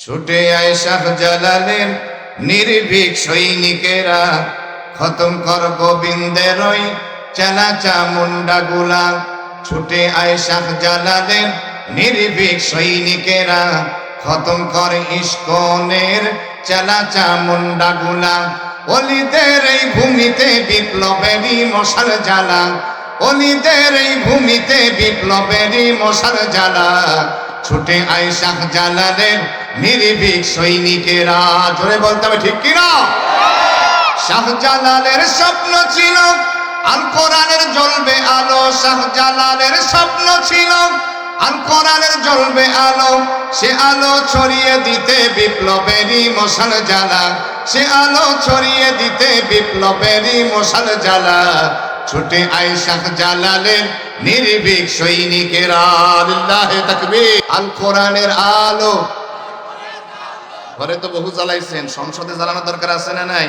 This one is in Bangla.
ছুটে আয় শাহজালালের নির্ভীক সৈনিকেরা, খতম কর গোবিন্দের ওই চেলা চামুন্ডা গুলা। ছুটে আয় শাহজালালের নির্ভীক সৈনিকেরা, খতম কর ইস্কনের চেলা চামুন্ডা গুলা। অলিদের এই ভূমিতে বিপ্লবেরই মশাল জ্বালা, অলিদের এই ভূমিতে বিপ্লবেরই মশাল জ্বালা। ছুটে আয় শাহজালালের নির্ভীক সৈনিকেরা। জোরে বলতে হবে ঠিক কিনা? শাহজালালের স্বপ্ন ছিল আল কোরআনের জ্বলবে আলো, শাহজালালের স্বপ্ন ছিল আল কোরআনের জ্বলবে আলো। সে আলো ছড়িয়ে দিতে বিপ্লবেরই মশাল জ্বালা, সে আলো ছড়িয়ে দিতে বিপ্লবেরই মশাল জ্বালা। ছুটে আয় শাহজালালের নির্ভীক সৈনিকেরা। লিল্লাহে তাকবীর। আল কোরআনের আলো ঘরে তো বহু জ্বালাইছেন, সংসদে জ্বালানোর দরকার আছে না নাই?